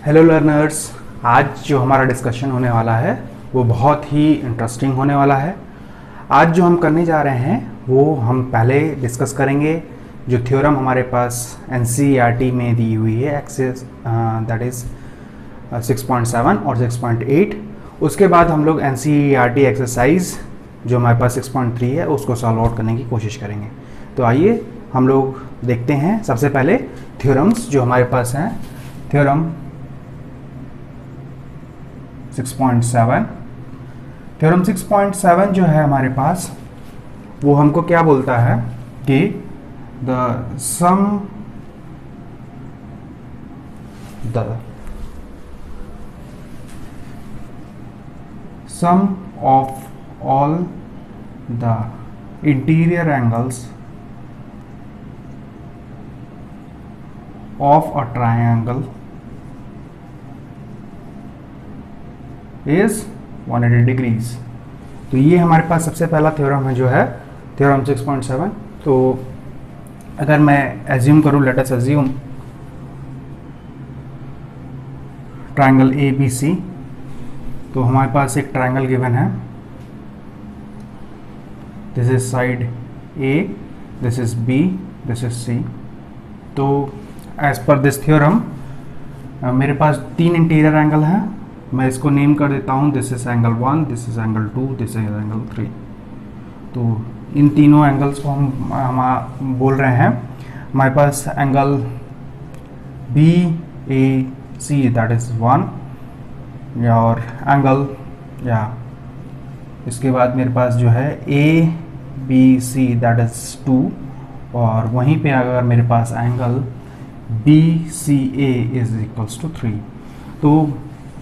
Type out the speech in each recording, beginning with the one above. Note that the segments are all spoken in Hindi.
हेलो लर्नर्स, आज जो हमारा डिस्कशन होने वाला है वो बहुत ही इंटरेस्टिंग होने वाला है। आज जो हम करने जा रहे हैं वो हम पहले डिस्कस करेंगे जो थ्योरम हमारे पास एनसीईआरटी में दी हुई है एक्सेस दैट इज़ 6.7 और 6.8। उसके बाद हम लोग एनसीईआरटी एक्सरसाइज जो हमारे पास 6.3 है उसको सॉल्व आउट करने की कोशिश करेंगे। तो आइए हम लोग देखते हैं सबसे पहले थ्योरम्स जो हमारे पास हैं। थ्योरम 6.7, थ्योरम 6.7 जो है हमारे पास वो हमको क्या बोलता है कि the sum of all the interior angles of a triangle is 180 degrees. तो ये हमारे पास सबसे पहला थ्योरम है जो है थ्योरम 6.7। तो अगर मैं एज्यूम करूँ, let us assume triangle A B C. तो हमारे पास एक ट्रायंगल गिवन है, this is side A, this is B, this is C. तो एज पर दिस थ्योरम मेरे पास तीन इंटीरियर एंगल हैं। मैं इसको नेम कर देता हूँ, this is angle 1, this is angle 2, this is angle 3। तो इन तीनों एंगल्स को हम बोल रहे हैं। हमारे पास angle B A C that is 1, और एंगल या इसके बाद मेरे पास जो है A B C that is 2, और वहीं पे अगर मेरे पास angle B C A is equals to 3। तो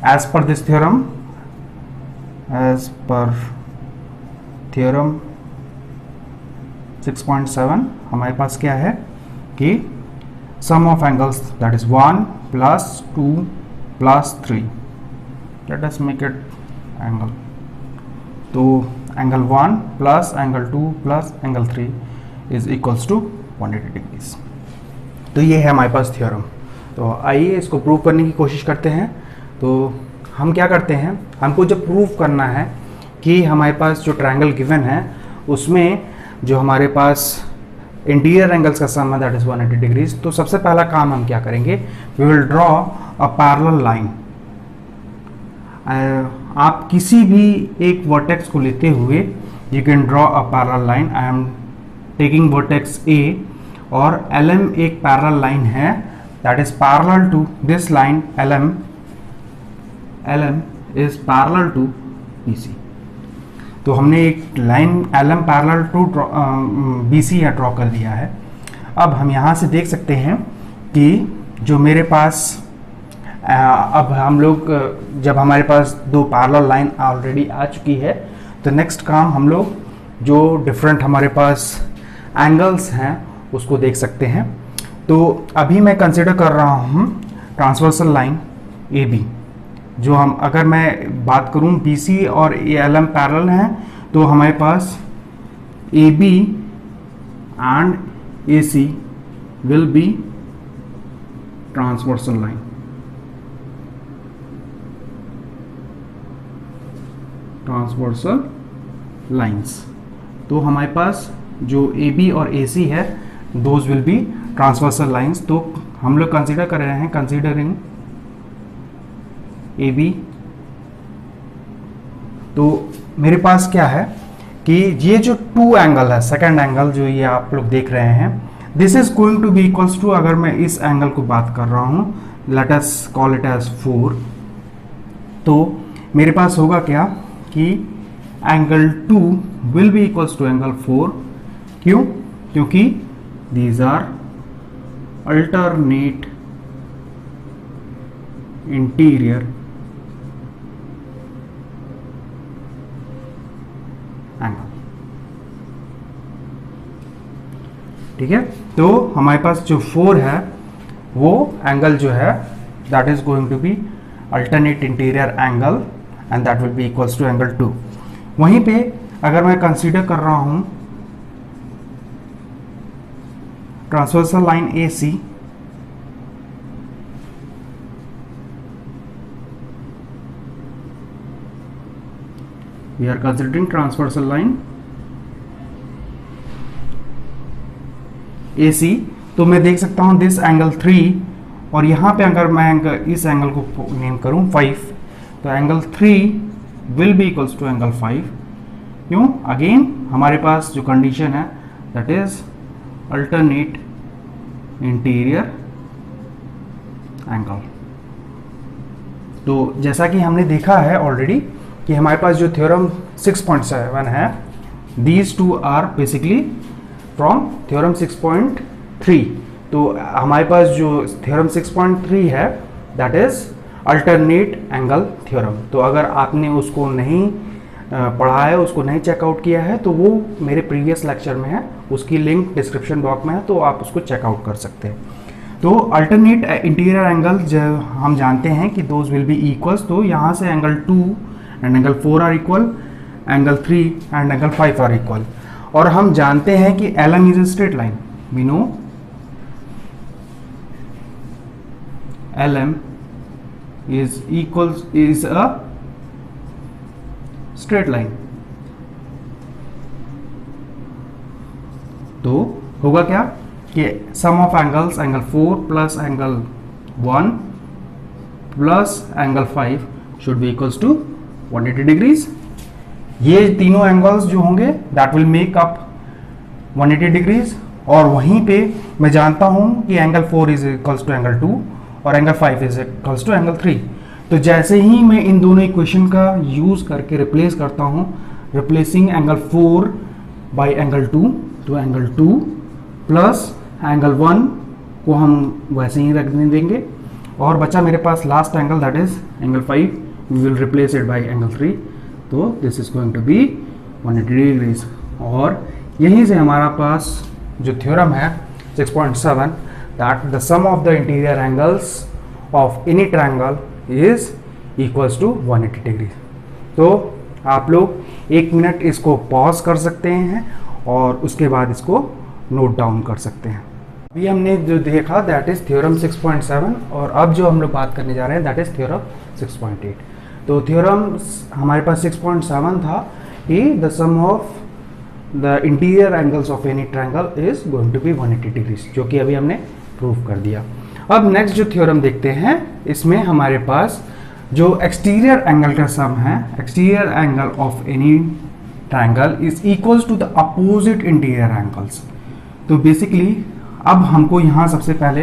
as per this theorem, as per theorem 6.7 हमारे पास क्या है कि sum of angles that is 1 plus 2 plus 3, let us make it angle. तो angle 1 plus angle 2 plus angle 3 is equals to 180 degrees. तो ये है हमारे पास थ्योरम। तो आइए इसको प्रूव करने की कोशिश करते हैं। तो हम क्या करते हैं, हमको जब प्रूव करना है कि हमारे पास जो ट्रायंगल गिवन है उसमें जो हमारे पास इंटीरियर एंगल्स का सम है दैट इज 180 डिग्रीज। तो सबसे पहला काम हम क्या करेंगे, we will draw a parallel line. आप किसी भी एक वर्टेक्स को लेते हुए you can draw a parallel line. I am taking vertex A और LM एक पैरेलल लाइन है that is parallel to this line LM is parallel to BC। तो हमने एक line LM parallel to BC या ड्रॉ कर दिया है। अब हम यहाँ से देख सकते हैं कि जो मेरे पास अब हम लोग जब हमारे पास दो पैरेलल लाइन ऑलरेडी आ चुकी है तो नेक्स्ट काम हम लोग जो डिफरेंट हमारे पास एंगल्स हैं उसको देख सकते हैं। तो अभी मैं कंसिडर कर रहा हूँ ट्रांसवर्सल लाइन AB। जो हम अगर मैं बात करूँ BC और LM पैरेलल हैं तो हमारे पास AB and AC will be transversal line. Transversal lines. तो हमारे पास जो AB और AC है those will be transversal lines. तो हम लोग कंसीडर कर रहे हैं, कंसीडरिंग AB। तो मेरे पास क्या है कि ये जो टू एंगल है, सेकंड एंगल जो ये आप लोग देख रहे हैं, this is going to be equals to, अगर मैं इस एंगल को बात कर रहा हूं, let us call it as 4। तो मेरे पास होगा क्या कि angle 2 will be equals to angle 4। क्यों? क्योंकि these are alternate interior angle. ठीक है, तो हमारे पास जो 4 है वो एंगल जो है that is going to be alternate interior angle and that will be equals to angle 2। वहीं पे अगर मैं कंसीडर कर रहा हूं transversal line AC we are considering transversal line AC। तो मैं देख सकता हूँ दिस एंगल 3, और यहाँ पे अगर मैं इस एंगल को नेम करूँ 5, तो angle 3 will be equals to angle 5। क्यों? अगेन हमारे पास जो कंडीशन है that is alternate interior angle. तो जैसा कि हमने देखा है ऑलरेडी कि हमारे पास जो थ्योरम 6.7 है, these two are basically from theorem 6.3। तो हमारे पास जो थ्योरम 6.3 है that is alternate angle theorem. तो अगर आपने उसको नहीं पढ़ा है, उसको नहीं चेकआउट किया है, तो वो मेरे प्रीवियस लेक्चर में है, उसकी लिंक डिस्क्रिप्शन बॉक्स में है, तो आप उसको चेकआउट कर सकते हैं। तो अल्टरनेट इंटीरियर एंगल जब हम जानते हैं कि दोज विल बी इक्वल्स, तो यहाँ से angle 2 and angle 4 are equal, angle 3 and angle 5 are equal. और हम जानते हैं कि LM is a straight line, we know LM is a straight line। तो होगा क्या कि sum of angles, angle 4 plus angle 1 plus angle 5 should be equals to 180 degrees. ये तीनों एंगल्स जो होंगे that will make up 180 degrees. और वहीं पे मैं जानता हूं कि angle 4 is equals to angle 2 और angle 5 is equals to angle 3। तो जैसे ही मैं इन दोनों इक्वेशन का यूज करके रिप्लेस करता हूं, रिप्लेसिंग एंगल 4 बाय एंगल 2, तो एंगल 2 प्लस एंगल 1 को हम वैसे ही रखने देंगे, और बचा मेरे पास last angle that is angle 5, we will replace it by angle 3। तो this is going to be 180 degrees. और यहीं से हमारा पास जो थ्योरम है 6.7 that the sum of the interior angles of any triangle is equals to 180 degree. तो आप लोग 1 मिनट इसको पॉज कर सकते हैं और उसके बाद इसको नोट डाउन कर सकते हैं। अभी हमने जो देखा दैट इज थ्योरम 6.7, और अब जो हम लोग बात करने जा रहे हैं दैट इज थ्योरम 6.8। तो थ्योरम हमारे पास 6.7 था कि the sum of the interior angles of any triangle is going to be 180 degrees, जो कि अभी हमने प्रूव कर दिया। अब नेक्स्ट जो थ्योरम देखते हैं, इसमें हमारे पास जो एक्सटीरियर एंगल का सम है, exterior angle of any triangle is equals to the opposite interior angles. तो बेसिकली अब हमको यहाँ सबसे पहले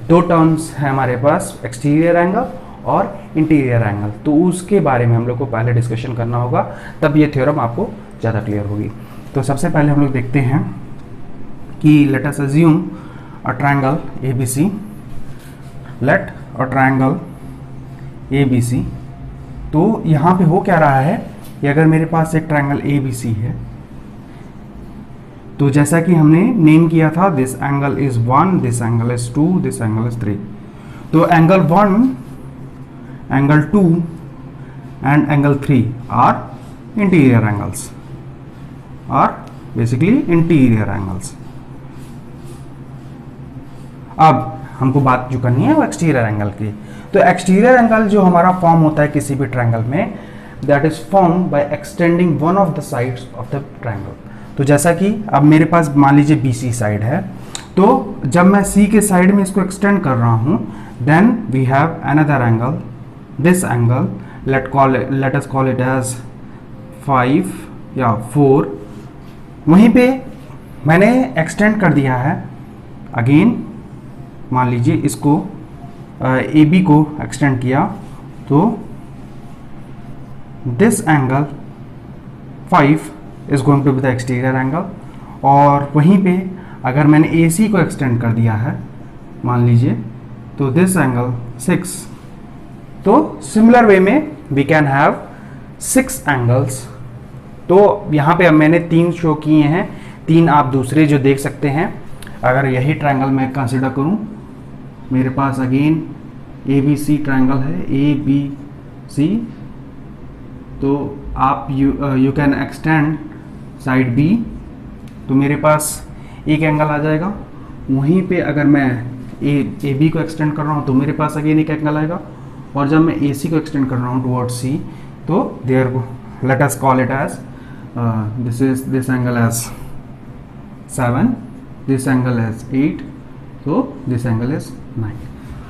दो टर्म्स है हमारे पास, एक्सटीरियर एंगल और इंटीरियर एंगल, तो उसके बारे में हम लोग को पहले डिस्कशन करना होगा, तब ये थ्योरम आपको ज़्यादा क्लियर होगी। तो सबसे पहले हम लोग देखते हैं कि let us assume a triangle ABC, let a triangle ABC। तो यहाँ पे हो क्या रहा है कि अगर मेरे पास एक ट्रायंगल ABC है, तो जैसा कि हमने नेम किया था this angle is 1, this angle is 2, this angle is 3। तो angle 1, angle 2 and angle 3 are interior angles, are basically interior angles. अब हमको बात जो करनी है वो एक्सटीरियर एंगल की। तो एक्सटीरियर एंगल जो हमारा फॉर्म होता है किसी भी ट्रायंगल में, that is form by extending one of the sides of the triangle. तो जैसा कि अब मेरे पास मान लीजिए BC साइड है, तो जब मैं C के साइड में इसको एक्सटेंड कर रहा हूं, then we have another angle, this angle let us call it as 5 या 4। वहीं पे मैंने एक्सटेंड कर दिया है, अगेन मान लीजिए इसको AB को एक्सटेंड किया, तो this angle 5 is going to be the exterior angle. और वहीं पे अगर मैंने AC को एक्सटेंड कर दिया है मान लीजिए, तो दिस एंगल 6। तो सिमिलर वे में वी कैन हैव 6 एंगल्स। तो यहाँ पे अब मैंने 3 शो किए हैं, 3 आप दूसरे जो देख सकते हैं। अगर यही ट्रायंगल मैं कंसिडर करूँ, मेरे पास अगेन ABC ट्रायंगल है, ABC। तो आप you can extend side B, तो मेरे पास एक एंगल आ जाएगा। वहीं पे अगर मैं AB को एक्सटेंड कर रहा हूँ तो मेरे पास अगेन एक एंगल आएगा, और जब मैं AC को एक्सटेंड कर रहा हूँ टुवर्ड्स C, तो there let us call it as this angle as 7, this angle as 8, so this angle is 9.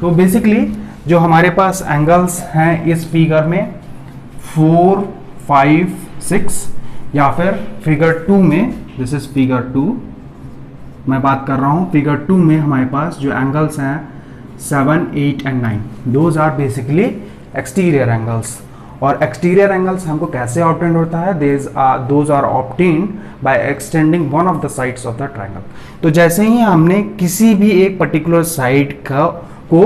तो बेसिकली जो हमारे पास एंगल्स हैं इस फिगर में 4, 5, 6 या फिर फिगर 2 में, दिस इज फिगर 2 मैं बात कर रहा हूँ, फिगर 2 में हमारे पास जो एंगल्स हैं 7, 8 and 9, those are basically exterior angles. और एक्सटीरियर एंगल्स हमको कैसे ऑब्टेन होता है, those are obtained by extending one of the sides of the triangle. तो जैसे ही हमने किसी भी एक पर्टिकुलर साइड को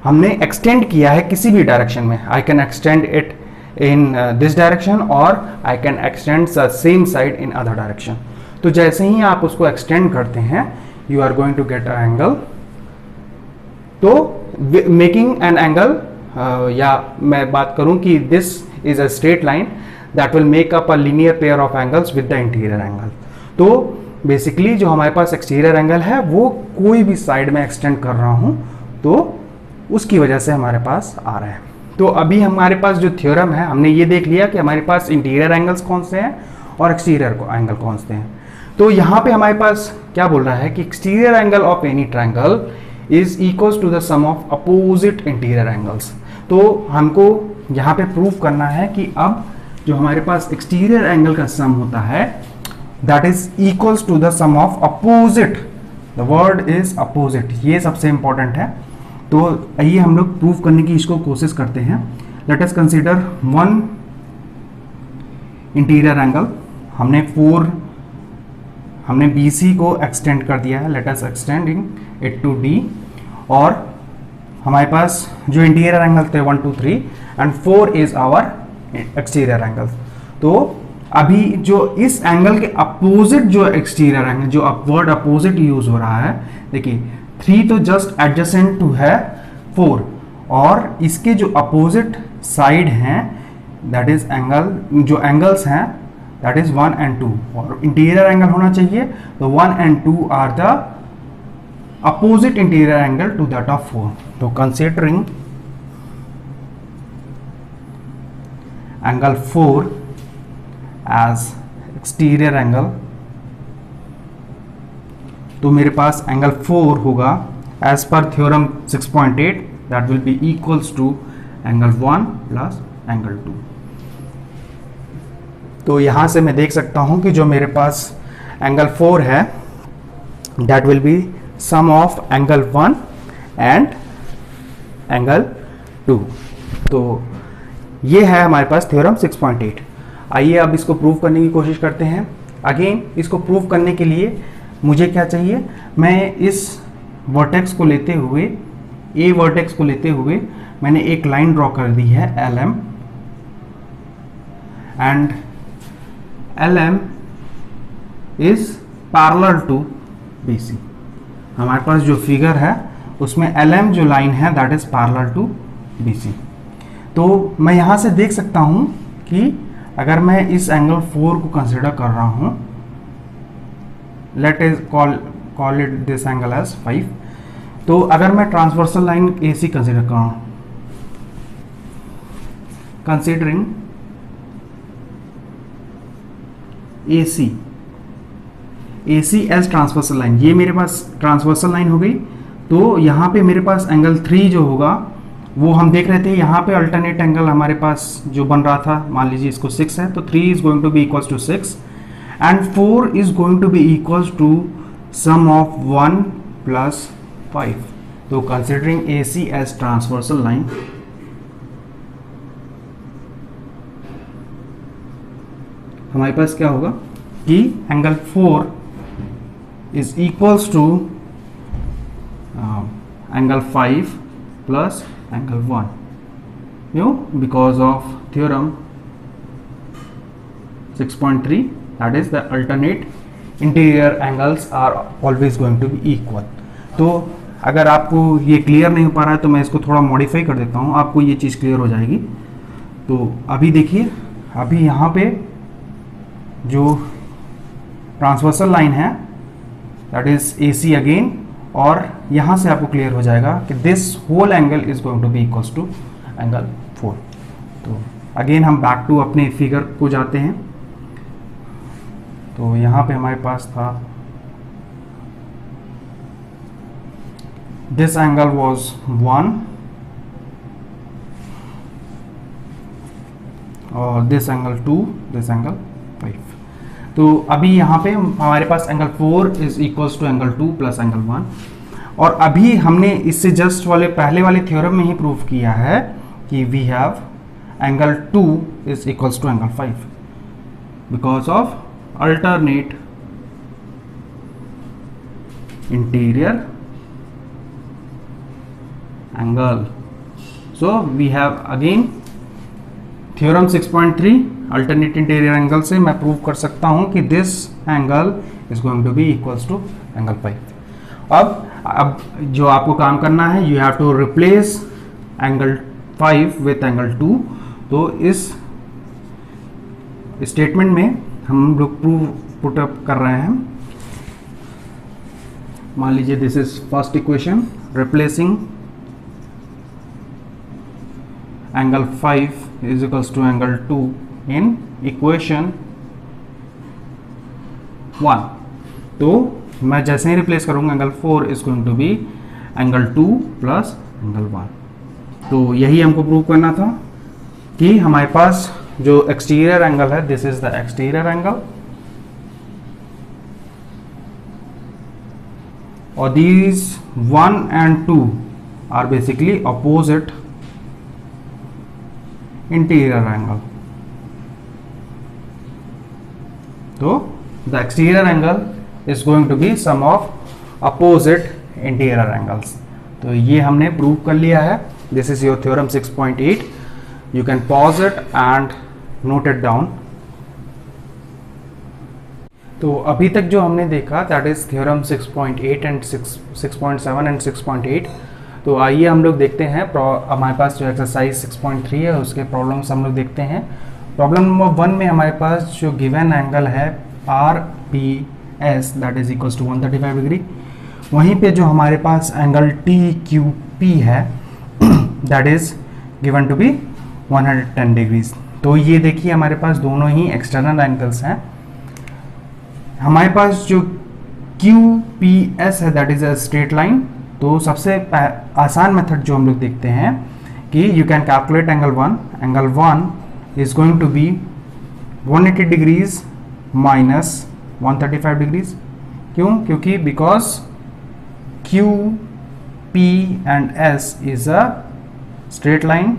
हमने एक्सटेंड किया है किसी भी डायरेक्शन में, I can extend it in this direction और I can extend the same side in other direction. तो जैसे ही आप उसको एक्सटेंड करते हैं you are going to get a angle. तो मेकिंग एन एंगल, या मैं बात करूं कि this is a straight line that will make up a linear pair of angles with the interior angle. तो बेसिकली जो हमारे पास एक्सटीरियर एंगल है वो कोई भी साइड में एक्सटेंड कर रहा हूं तो उसकी वजह से हमारे पास आ रहा है. तो अभी हमारे पास जो थ्योरम है हमने ये देख लिया कि हमारे पास इंटीरियर एंगल्स कौन से हैं और एक्सटीरियर एंगल कौन से हैं. तो यहाँ पे हमारे पास क्या बोल रहा है कि exterior angle of any triangle is equals to the sum of opposite interior angles. तो हमको यहाँ पे प्रूव करना है कि अब जो हमारे पास एक्सटीरियर एंगल का सम होता है that is equals to the sum of opposite, the word is opposite, ये सबसे इंपॉर्टेंट है. तो आइए हम लोग प्रूव करने की इसको कोशिश करते हैं. Let us consider one interior angle. हमने BC को एक्सटेंड कर दिया है, let us extending it to D. और हमारे पास जो इंटीरियर एंगल थे 1, 2, 3 and 4 is our exterior angle. तो अभी जो इस एंगल के अपोजिट जो एक्सटीरियर एंगल, जो वर्ड अपोजिट यूज हो रहा है, देखिए 3 तो जस्ट एडजेसेंट टू है 4 और इसके जो अपोजिट साइड हैं दैट इज एंगल, जो एंगल्स हैं दैट इज 1 and 2 और इंटीरियर एंगल होना चाहिए. तो 1 and 2 are the opposite interior angle to that of 4. So considering angle 4 as exterior angle, तो मेरे पास एंगल 4 होगा as per theorem 6.8 that will be equals to angle 1 plus angle 2. तो यहाँ से मैं देख सकता हूँ कि जो मेरे पास एंगल 4 है that will be sum of angle 1 and angle 2. तो ये है हमारे पास थ्योरम 6.8. आइए अब इसको प्रूव करने की कोशिश करते हैं. अगेन इसको प्रूव करने के लिए मुझे क्या चाहिए, मैं इस वर्टेक्स को लेते हुए, ए वर्टेक्स को लेते हुए मैंने एक लाइन ड्रॉ कर दी है LM and LM is parallel to BC. हमारे पास जो फिगर है उसमें LM जो लाइन है that is parallel to BC. तो मैं यहाँ से देख सकता हूँ कि अगर मैं इस एंगल 4 को कंसिडर कर रहा हूँ, let is call it this angle as 5. तो अगर मैं ट्रांसवर्सल लाइन AC कंसिडर कर रहा हूँ, considering AC as transversal line, ये मेरे पास ट्रांसवर्सल लाइन हो गई. तो यहाँ पे मेरे पास एंगल 3 जो होगा वो हम देख रहे थे, यहाँ पे अल्टरनेट एंगल हमारे पास जो बन रहा था, मान लीजिए इसको 6 है, तो 3 is going to be equals to 6 and 4 is going to be equals to sum of 1 plus 5. तो considering AC as transversal line, हमारे पास क्या होगा कि angle 4 is equals to angle 5 plus angle 1, because of theorem 6.3 that is the alternate interior angles are always going to be equal. तो अगर आपको ये क्लियर नहीं हो पा रहा है तो मैं इसको थोड़ा मॉडिफाई कर देता हूँ, आपको ये चीज़ क्लियर हो जाएगी. तो अभी देखिए, अभी यहाँ पे जो ट्रांसवर्सल लाइन है दैट इज AC अगेन, और यहाँ से आपको क्लियर हो जाएगा कि this whole angle is going to be equals to angle 4. तो अगेन हम बैक टू अपने फिगर को जाते हैं। तो यहाँ पे हमारे पास था दिस एंगल वाज 1 और दिस एंगल 2, दिस एंगल 5। तो अभी यहाँ पे हमारे पास angle 4 is equals to angle 2 plus angle 1। और अभी हमने इससे जस्ट वाले पहले वाले थ्योरम में ही प्रूव किया है कि we have angle 2 is equals to angle 5 because of alternate interior angle. So we have again theorem 6.3 alternate interior angle से मैं प्रूव कर सकता हूं कि this angle is going to be equals to angle 5। अब जो आपको काम करना है, you have to replace angle 5 with angle 2। तो इस स्टेटमेंट में हम लोग प्रूव पुट अप कर रहे हैं। मान लीजिए this is first equation, replacing angle 5 is equals to angle 2 in equation 1। तो मैं जैसे ही रिप्लेस करूंगा angle 4 is going to be angle 2 plus angle 1। तो यही हमको प्रूव करना था कि हमारे पास जो एक्सटीरियर एंगल है, this is the exterior angle और these 1 and 2 are basically opposite interior angle। तो the exterior angle is going to be sum of opposite interior angles। तो ये हमने प्रूव कर लिया है। This is your theorem 6.8। You can pause it and note it down। तो अभी तक जो हमने देखा that is theorem 6.8 and 6.7 and 6.8। तो आइए हम लोग देखते हैं हमारे पास जो एक्सरसाइज 6.3 है उसके प्रॉब्लम्स हम लोग देखते हैं। प्रॉब्लम नंबर 1 में हमारे पास जो गिवन एंगल है R P S that is equals to 135 degree. वहीं पे जो हमारे पास एंगल टी क्यू पी है that is given to be 110 degrees. तो ये देखिए हमारे पास दोनों ही एक्सटर्नल एंगल्स हैं। हमारे पास जो क्यू पी एस है that is a straight line. तो सबसे आसान मेथड जो हम लोग देखते हैं कि you can calculate angle 1। Angle 1 is going to be 180 degrees minus 135 degrees. क्यों? क्योंकि because Q P and S is a straight line,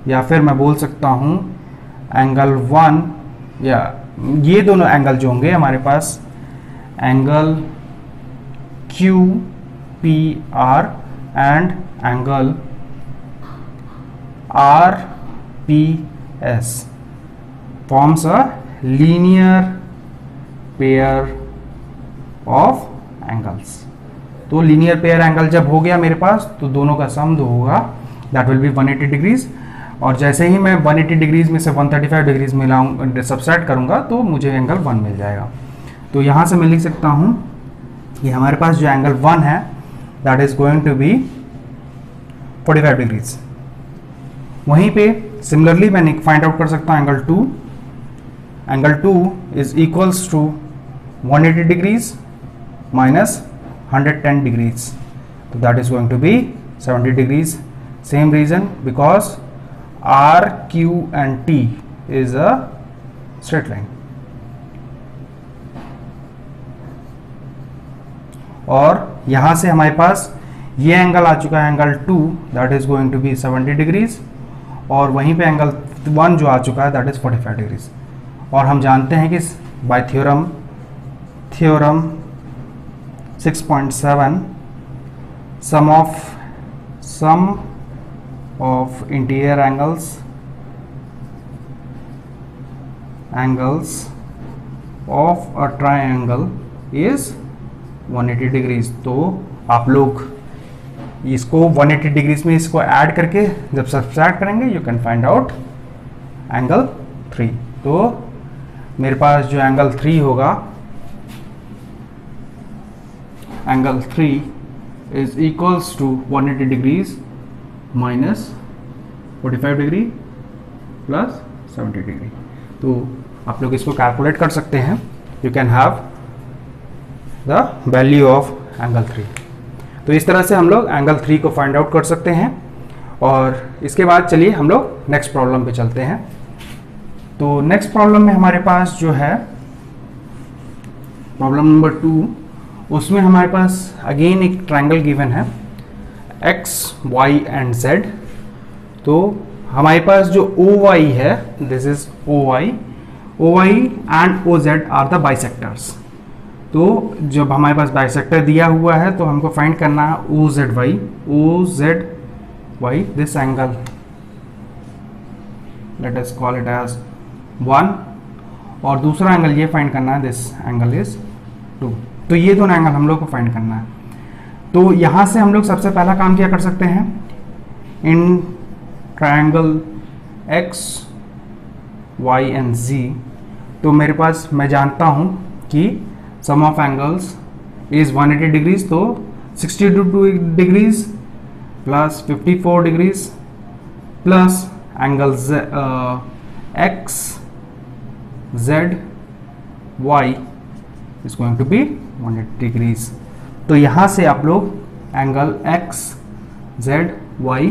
या फिर मैं बोल सकता हूं एंगल 1 या ये दोनों एंगल जो होंगे हमारे पास angle Q P R and angle R P S forms a linear pair of angles. तो लीनियर पेयर एंगल जब हो गया मेरे पास तो दोनों का सम जो होगा दैट विल बी 180 डिग्रीज। और जैसे ही मैं 180 डिग्रीज में से 135 डिग्रीज मिलाऊंगा सबट्रैक्ट करूंगा तो मुझे एंगल 1 मिल जाएगा। तो यहाँ से मैं लिख सकता हूँ कि हमारे पास जो एंगल 1 है that is going to be 45 degrees. वहीं पे सिमिलरली मैं फाइंड आउट कर सकता हूँ angle 2। Angle 2 is equals to 180 degrees minus 110 degrees. तो that is going to be 70 degrees. Same reason because R, Q and T is a straight line। और यहां से हमारे पास ये एंगल आ चुका है angle 2 that is going to be 70 degrees और वहीं पे एंगल 1 जो आ चुका है दैट इज 45 डिग्रीज। और हम जानते हैं कि by theorem 6.7 sum of interior angles of a triangle is 180 degrees. तो आप लोग इसको 180 डिग्रीज में इसको ऐड करके जब सब्सट्रैक्ट करेंगे you can find out angle 3। तो मेरे पास जो एंगल 3 होगा angle 3 is equals to 180 degrees minus 45 degree plus 70 degree. तो आप लोग इसको कैलकुलेट कर सकते हैं। You can have the value of angle 3। तो इस तरह से हम लोग एंगल 3 को फाइंड आउट कर सकते हैं। और इसके बाद चलिए हम लोग नेक्स्ट प्रॉब्लम पे चलते हैं। तो नेक्स्ट प्रॉब्लम में हमारे पास जो है प्रॉब्लम नंबर 2, उसमें हमारे पास अगेन एक ट्रायंगल गिवन है x, y एंड z। तो हमारे पास जो OY है, this is OY and OZ are the bisectors. तो जब हमारे पास बाइसेक्टर दिया हुआ है तो हमको फाइंड करना है OZY, this angle let us call it as 1, और दूसरा एंगल ये फाइंड करना है, दिस एंगल इज 2। तो ये दोनों एंगल हम लोग को फाइंड करना है। तो यहाँ से हम लोग सबसे पहला काम क्या कर सकते हैं, in triangle x, y and z, तो मेरे पास मैं जानता हूँ कि sum of angles is 180 degrees, तो 62 degrees plus 54 degrees plus angle x, z, y is going to be 180 degrees. तो यहाँ से आप लोग angle x, z, y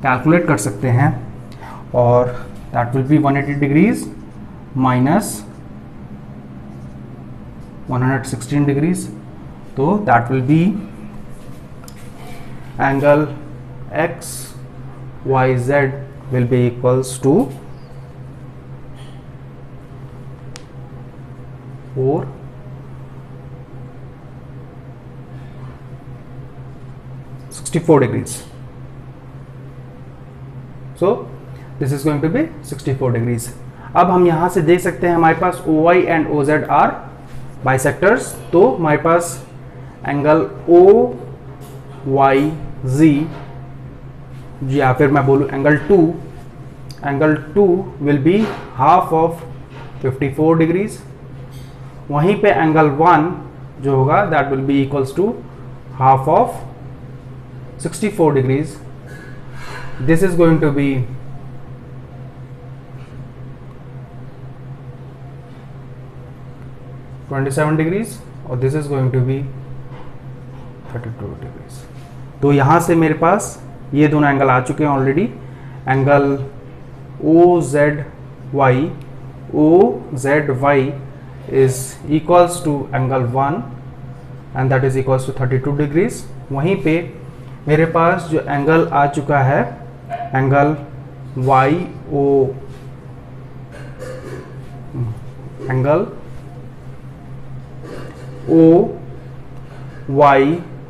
calculate कर सकते हैं, और that will be 180 degrees minus 116 degrees. तो that will be angle x, y, z will be equals to 64 degrees. So this is going to be 64 degrees. अब हम यहाँ से देख सकते हैं हमारे पास OY and OZ are bisectors. तो हमारे पास एंगल OYZ, या फिर मैं बोलूँ angle 2 will be half of 54 degrees. वहीं पे एंगल 1 जो होगा that will be equals to half of 64 degrees. This is going to be 27 degrees और this is going to be 32 degrees. तो यहाँ से मेरे पास ये दोनों एंगल आ चुके हैं already. Angle OZY is equals to angle 1 and that is equals to 32 degrees। वहीं पे मेरे पास जो एंगल आ चुका है angle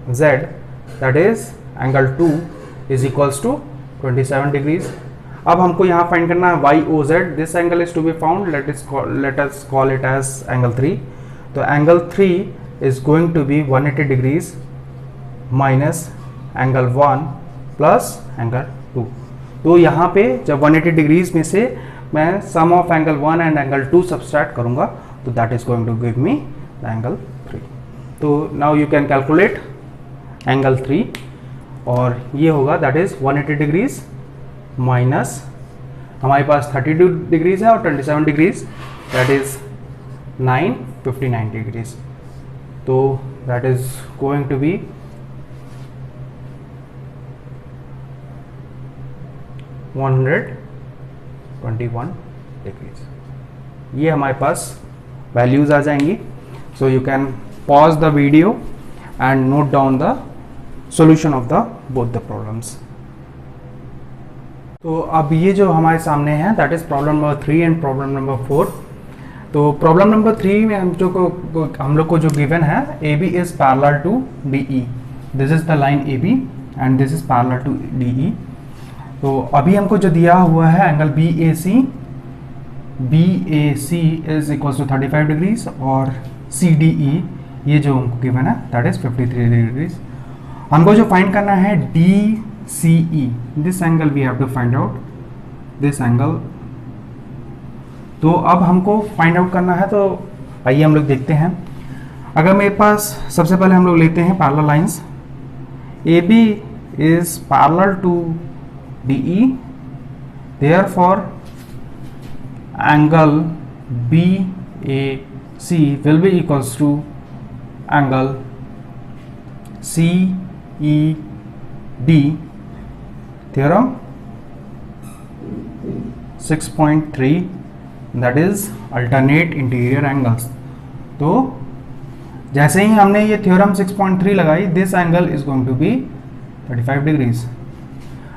OYZ, that is angle 2 is equals to 27 degrees। अब हमको यहाँ फाइंड करना है YOZ, this angle is to be found, let us call it as angle 3। तो angle 3 is going to be 180 degrees minus angle 1 plus angle 2। तो यहाँ पे जब 180 डिग्रीज में से मैं sum of angle 1 and angle 2 subtract करूँगा तो that is going to give me the angle 3। तो now you can calculate angle 3, और ये होगा दैट इज 180 डिग्रीज माइनस हमारे पास 32 डिग्रीज है और 27 डिग्रीज, दैट इज 959 डिग्रीज। तो that is going to be 121 degrees. ये हमारे पास वैल्यूज आ जाएंगी। So you can pause the video and note down the solution of the both the problems. तो अब ये जो हमारे सामने है that is problem number 3 and problem number 4। तो प्रॉब्लम नंबर 3 में हम लोग को जो गिवन है AB is parallel to DE, this is the line AB and this is parallel to DE। तो अभी हमको जो दिया हुआ है angle BAC is equal to 35 degrees और CDE ये जो हमको गिवन है दैट इज 53 डिग्रीज। हमको जो फाइंड करना है DCE, this angle we have to find out this angle. तो अब हमको फाइंड आउट करना है, तो आइए हम लोग देखते हैं। अगर मेरे पास सबसे पहले हम लोग लेते हैं parallel lines, AB is parallel to DE, therefore angle BAC will be equals to angle CED, theorem 6.3, that is alternate interior angles। तो जैसे ही हमने ये थ्योरम 6.3 लगाई, this angle is going to be 35 degrees.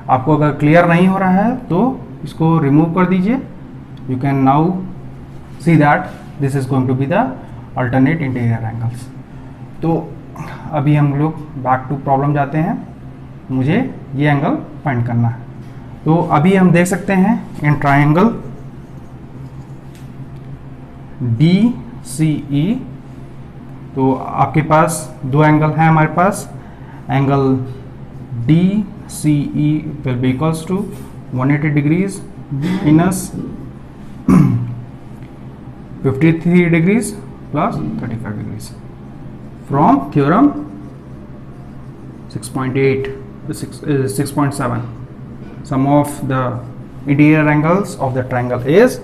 आपको अगर क्लियर नहीं हो रहा है तो इसको रिमूव कर दीजिए। You can now see that this is going to be the alternate interior angles. तो अभी हम लोग बैक टू प्रॉब्लम जाते हैं। मुझे ये एंगल फाइंड करना है। तो अभी हम देख सकते हैं इन ट्राइंगल DCE, तो आपके पास दो एंगल हैं हमारे पास। Angle DCE will be equals to 180 degrees minus 53 degrees plus 35 degrees from theorem 6.7। sum of the interior angles of the triangle is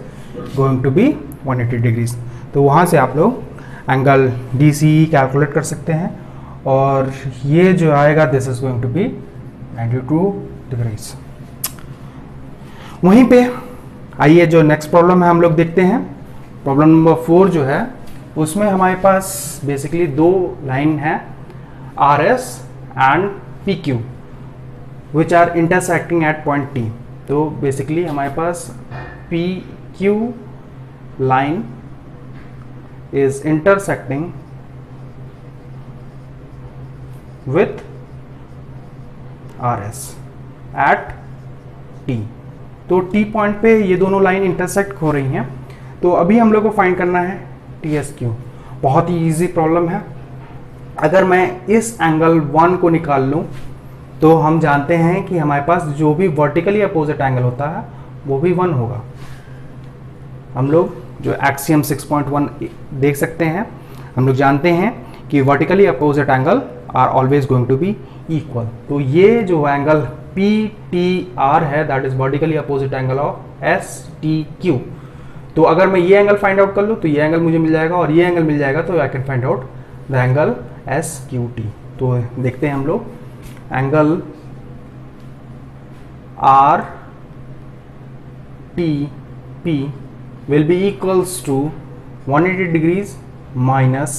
going to be 180 degrees. तो वहाँ से आप लोग एंगल DCE कैलकुलेट कर सकते हैं और ये जो आएगा this is going to be 92 degrees. वहीं पे आइए जो नेक्स्ट प्रॉब्लम है हम लोग देखते हैं। प्रॉब्लम नंबर 4 जो है उसमें हमारे पास बेसिकली दो लाइन है RS and PQ which are intersecting at point T। तो बेसिकली हमारे पास PQ line is intersecting with RS at T। तो T पॉइंट पे ये दोनों लाइन इंटरसेक्ट हो रही हैं। तो अभी हम लोग को फाइंड करना है TSQ। बहुत ही इजी प्रॉब्लम है। अगर मैं इस एंगल 1 को निकाल लूँ तो हम जानते हैं कि हमारे पास जो भी वर्टिकली अपोजिट एंगल होता है वो भी 1 होगा। हम लोग जो एक्सियम 6.1 देख सकते हैं, हम लोग जानते हैं कि vertically opposite angle are always going to be equal. तो ये जो एंगल PTR है that is vertically opposite angle of STQ। तो अगर मैं ये एंगल फाइंड आउट कर लूँ तो ये एंगल मुझे मिल जाएगा और ये एंगल मिल जाएगा, तो I can find out the angle SQT। तो देखते हैं हम लोग angle RTP will be equals to 180 degrees minus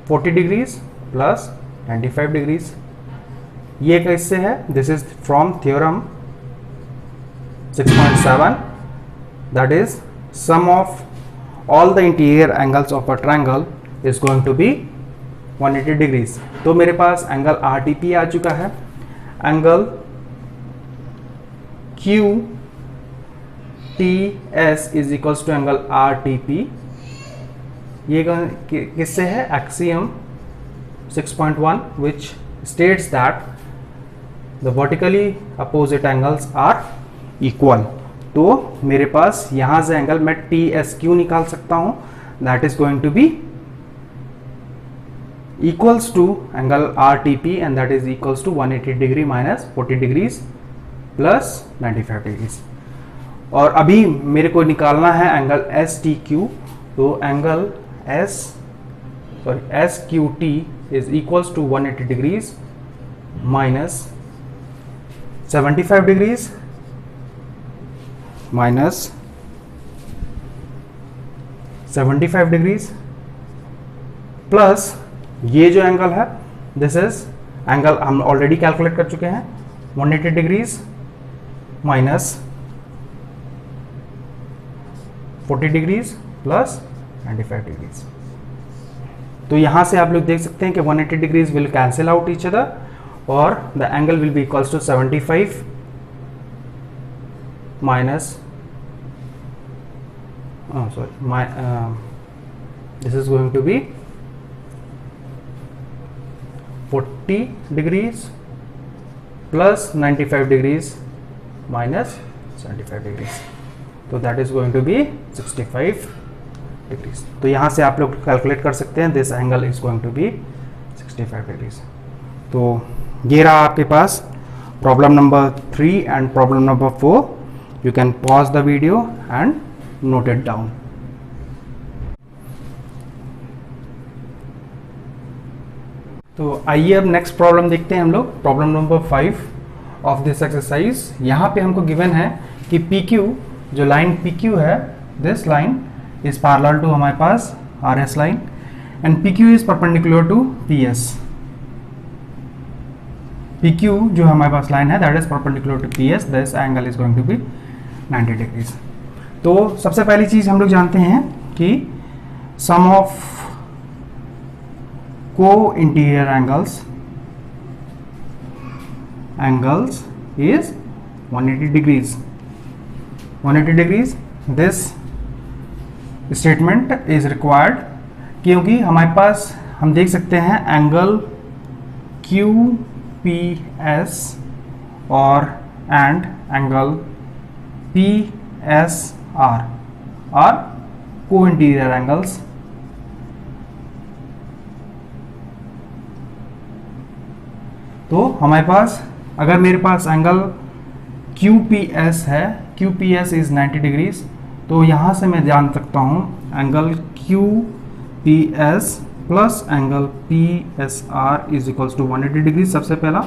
40 degrees plus 95 degrees। ये कैसे है? This is from theorem 6.7, that is sum of all the interior angles of a triangle is going to be 180 degrees. तो मेरे पास एंगल RTP आ चुका है। Angle QTS is equals to angle RTP। ये किससे है? Axiom 6.1 which states that the vertically opposite angles are equal. तो मेरे पास यहां से एंगल मैं TSQ निकाल सकता हूं, that is going to be equals to angle RTP and that is equals to 180 degree minus 40 degrees plus 95 degrees। और अभी मेरे को निकालना है एंगल STQ। तो angle SQT is equals to 180 degrees minus 75 degrees minus 75 degrees plus ये जो एंगल है दिस इज एंगल हम ऑलरेडी कैलकुलेट कर चुके हैं 180 degrees minus 40 degrees plus 95 degrees. तो यहां से आप लोग देख सकते हैं कि 180 degrees will cancel out each other और the angle will be equals to 75 minus this is going to be 40 degrees plus 95 degrees minus 75 degrees। तो that is going to be 65 degrees। तो यहाँ से आप लोग कैलकुलेट कर सकते हैं this angle is going to be 65 degrees। तो ये रहा आपके पास problem number 3 and problem number 4, you can pause the video and note it down. तो आइए अब नेक्स्ट प्रॉब्लम देखते हैं हम लोग, problem number 5 of this exercise. यहाँ पे हमको गिवन है कि PQ, जो लाइन PQ है, this line is parallel to हमारे पास RS line and PQ is perpendicular to PS। PQ जो हमारे पास लाइन है that is perpendicular to PS, this angle is going to be 90 degrees. तो सबसे पहली चीज हम लोग जानते हैं कि सम ऑफ को interior angles is 180 degrees. 180 degrees. This statement is required क्योंकि हमारे पास हम देख सकते हैं एंगल QPS और एंड एंगल PSR आर को इंटीरियर एंगल्स। तो हमारे पास अगर मेरे पास एंगल QPS है, QPS इज 90 डिग्रीज, तो यहाँ से मैं जान सकता हूँ angle QPS plus angle PSR is equals to 180 degrees. सबसे पहला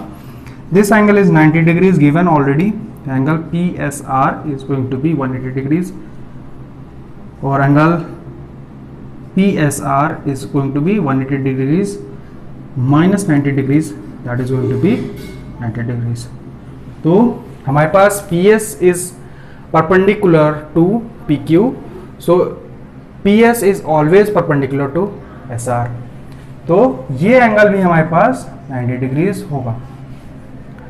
this angle is 90 degrees given already, angle PSR is going to be 180 degrees और angle PSR is going to be 180 degrees minus 90 degrees, that is going to be 90 degrees. तो हमारे पास PS is perpendicular to PQ, so PS is always perpendicular to SR। तो ये एंगल भी हमारे पास 90 डिग्रीज होगा।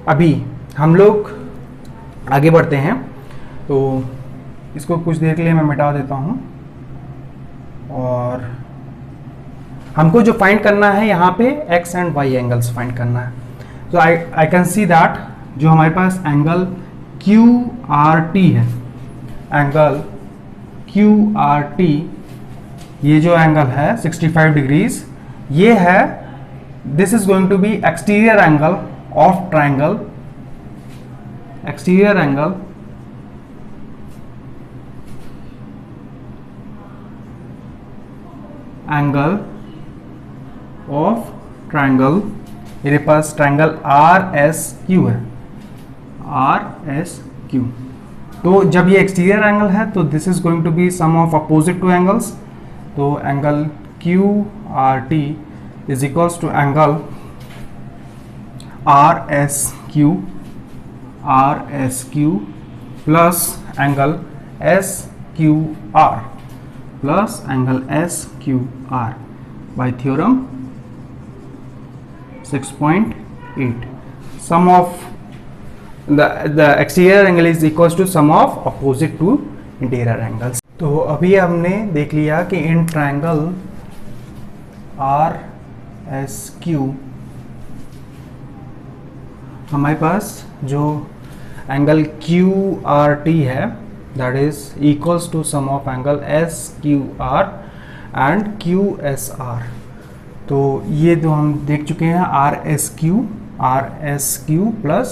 अभी हम लोग आगे बढ़ते हैं, तो इसको कुछ देर के लिए मैं मिटा देता हूं और हमको जो फाइंड करना है यहाँ पे X एंड Y एंगल्स फाइंड करना है। तो आई कैन सी दैट जो हमारे पास एंगल QRT है, एंगल QRT ये जो एंगल है 65 डिग्रीज, ये है, this is going to be exterior angle of triangle, exterior angle of triangle. मेरे पास ट्राइंगल RSQ है, RSQ। तो जब ये एक्सटीरियर एंगल है तो this is going to be sum of opposite to angles. तो angle QRT is equals to angle RSQ plus angle SQR by theorem 6.8. Sum of the exterior angle is equals to sum of opposite to interior angles. तो अभी हमने देख लिया कि इन ट्रायंगल RSQ हमारे पास जो एंगल QRT है that is equals to sum of angle SQR and QSR। तो ये तो हम देख चुके हैं RSQ प्लस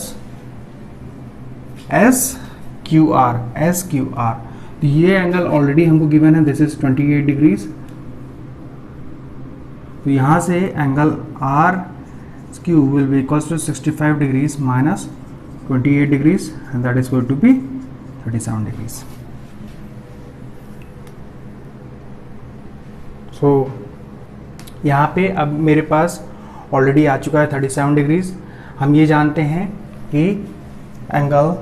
SQR। तो ये एंगल ऑलरेडी हमको गिवन है, दिस इज 28 डिग्रीज। तो यहाँ से angle RSQ will be equals to 65 degrees minus 28 degrees and that is going to be 37 degrees. So यहाँ पे अब मेरे पास ऑलरेडी आ चुका है 37 डिग्रीज। हम ये जानते हैं कि एंगल,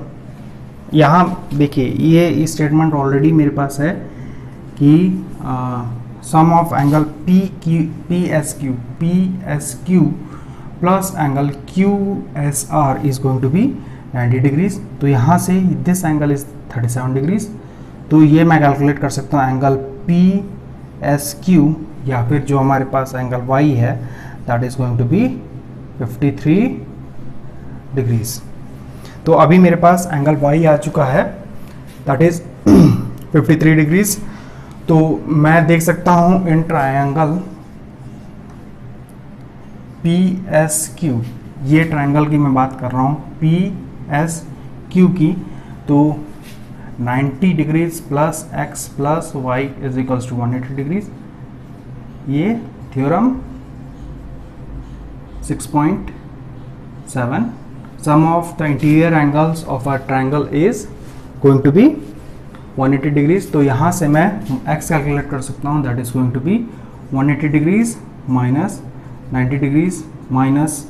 यहाँ देखिए ये स्टेटमेंट ऑलरेडी मेरे पास है कि sum of angle PSQ plus angle QSR is going to be 90 degrees. तो यहाँ से दिस एंगल इज 37 डिग्रीज। तो ये मैं कैलकुलेट कर सकता हूँ एंगल PSQ या फिर जो हमारे पास एंगल Y है that is going to be 53 degrees. तो अभी मेरे पास एंगल Y आ चुका है दैट इज 53 डिग्रीज। तो मैं देख सकता हूँ इन ट्रायंगल PSQ, ये ट्रायंगल की मैं बात कर रहा हूँ, PSQ एस क्यू की, तो 90 degrees plus x plus y is equals to 180 degrees. ये theorem 6.7, sum of the interior angles of a triangle is going to be 180 degrees. तो यहाँ से मैं x कैलकुलेट कर सकता हूँ, that is going to be 180 degrees minus 90 degrees minus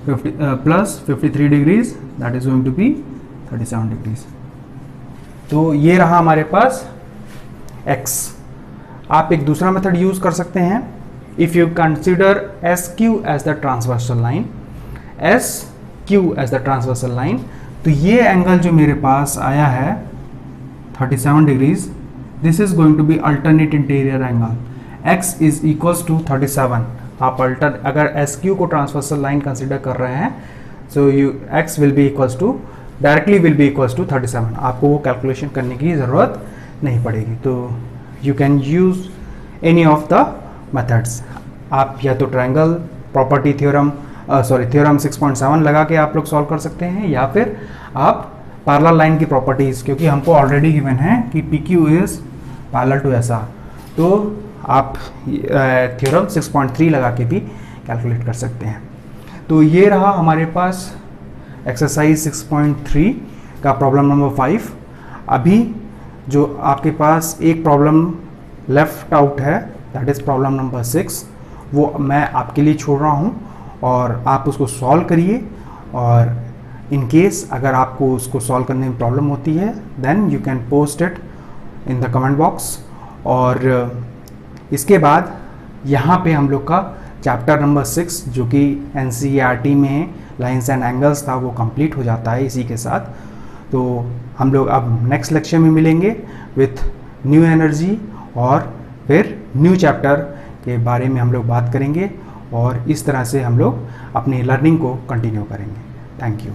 50 plus 53 degrees, that is going to be 37 degrees. तो ये रहा हमारे पास x। आप एक दूसरा मेथड यूज कर सकते हैं। If you consider S Q as the transversal line, S Q as the transversal line, तो ये एंगल जो मेरे पास आया है 37 degrees, this is going to be alternate interior angle, x is equals to 37। आप अगर एस क्यू को ट्रांसवर्सल लाइन कंसिडर कर रहे हैं, so you x will be equals to directly will be equals to 37। आपको वो कैलकुलेशन करने की ज़रूरत नहीं पड़ेगी। तो you can use any of the methods. आप या तो ट्रायंगल प्रॉपर्टी थ्योरम थ्योरम 6.7 लगा के आप लोग सॉल्व कर सकते हैं, या फिर आप पैरेलल लाइन की प्रॉपर्टीज़, क्योंकि हमको ऑलरेडी गिवन है कि P Q is parallel to S R, तो आप थ्योरम 6.3 लगा के भी कैलकुलेट कर सकते हैं। तो ये रहा हमारे पास एक्सरसाइज 6.3 का प्रॉब्लम नंबर 5। अभी जो आपके पास एक प्रॉब्लम लेफ्ट आउट है, दैट इज़ प्रॉब्लम नंबर 6, वो मैं आपके लिए छोड़ रहा हूँ और आप उसको सॉल्व करिए। और इन केस अगर आपको उसको सॉल्व करने में प्रॉब्लम होती है, then you can post it in the comment box. और इसके बाद यहाँ पे हम लोग का चैप्टर नंबर 6 जो कि NCERT में लाइंस एंड एंगल्स था, वो कंप्लीट हो जाता है इसी के साथ। तो हम लोग अब नेक्स्ट लेक्चर में मिलेंगे विथ न्यू एनर्जी, और फिर न्यू चैप्टर के बारे में हम लोग बात करेंगे, और इस तरह से हम लोग अपनी लर्निंग को कंटिन्यू करेंगे। Thank you.